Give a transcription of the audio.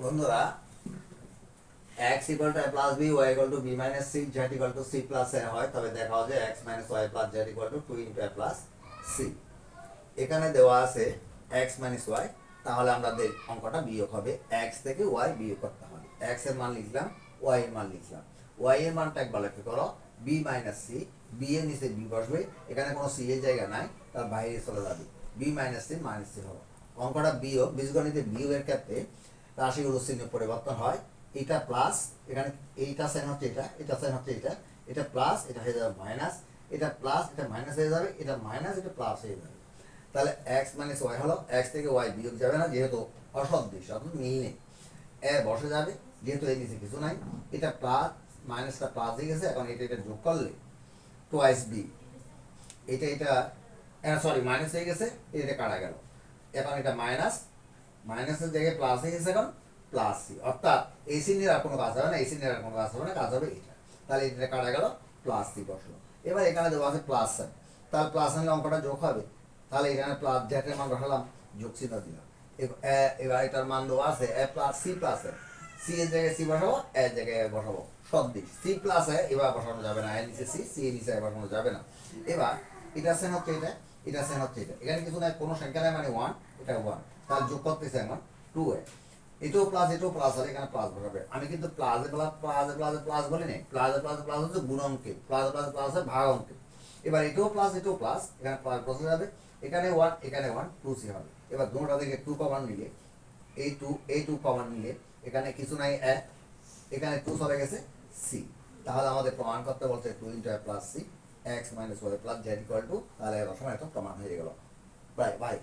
বন্ধুরা x equal to a plus b, y equal to b minus c, z equal to c plus a হয়, তবে দেখাও যে x minus y plus z equal to 2 into a plus c। এখানে দেওয়া আছে x minus y, তাহলে আমাদের অঙ্কটা বিয়োগ হবে, x থেকে y বিয়োগ করতে হবে। x এর মান লিখলাম, y এর মান লিখলাম। y এর মানটা একবার লক্ষ্য করো, b minus c, b এর নিচে b বসবে, এখানে কোনো c এর জায়গা নাই, তার বাইরে চলে যাবে, b minus c minus c হবে। অঙ্কটা বিয়োগ, বীজগণিতে বিয়োগের ক্ষেত্রে রাশিগুলোর চিহ্ন পরিবর্তন হয়। এটা প্লাস, এখানে এইটা সাইন হচ্ছে এটা, এটা সাইন হচ্ছে এটা, এটা প্লাস, এটা হয়ে যাবে মাইনাস, এটা প্লাস, এটা মাইনাস হয়ে যাবে, এটা মাইনাস, এটা প্লাস হয়ে যাবে। তাহলে এক্স মাইনাস ওয়াই হলো, এক্স থেকে ওয়াই বিয়োগ যাবে না, যেহেতু অসদৃশ অর্থাৎ মিল নেই, এ বসে যাবে, যেহেতু এই নিচে কিছু নাই। এটা প্লাস, মাইনাসটা প্লাস হয়ে গেছে, এখন এটা এটা যোগ করলে টোয়াইস বি, এটা সরি মাইনাস হয়ে গেছে, এটা কাটা গেল, এখন এটা মাইনাস, মাইনাসের জায়গায় প্লাস হয়ে গেছে, এখন প্লাস সি, অর্থাৎ এই সি নিয়ে আর কোনো কাজ হবে না, এই সি নিয়ে আর কোনো কাজ হবে না, কাজ হবে এটা। তাহলে এটা কাটা গেল, প্লাস সি বসলো। এবার এখানে দেওয়া আছে প্লাস সাইন, তাহলে প্লাস সাইনলে অঙ্কটা যোগ হবে, তাহলে এখানে প্লাস জেটের মান বসালাম, যোগ চিহ্ন দিলাম। এবার এটার মান দেওয়া আছে এ প্লাস সি প্লাস এ, সি এর জায়গায় সি বসাবো, এর জায়গায় বসাবো, সদৃশ সি প্লাস এ এবার বসানো যাবে না, এর নিচে সি, সি এর নিচে বসানো যাবে না। এবার এটা সেন হচ্ছে এটা, এটা সেন হচ্ছে এটা, এখানে কিছু নাই, কোনো সংখ্যা নাই, মানে ওয়ান, এটা ওয়ান, তাহলে যোগ করতেছে এখন টু এ, এটাও প্লাস এটাও প্লাস হলে এখানে প্লাস বসাবে। আমি কিন্তু প্লাসে প্লাস প্লাসে প্লাসে প্লাস বলি নাই, প্লাসে প্লাসে প্লাস হচ্ছে গুণ অঙ্কে, প্লাসে প্লাসে প্লাস হয় ভাগ অঙ্কে। এবার এটাও প্লাস এটাও প্লাস, এখানে প্লাস বসে যাবে, এখানে ওয়ান এখানে ওয়ান, টু সি হবে। এবার দুটোটা থেকে টু কমন নিলে, এই টু কমন নিলে এখানে কিছু নাই এ, এখানে টু চলে গেছে সি, তাহলে আমাদের প্রমাণ করতে বলছে two into a plus c, x minus y plus z equal to, তাহলে এবার সময় তো প্রমাণ হয়ে গেল। Bye by.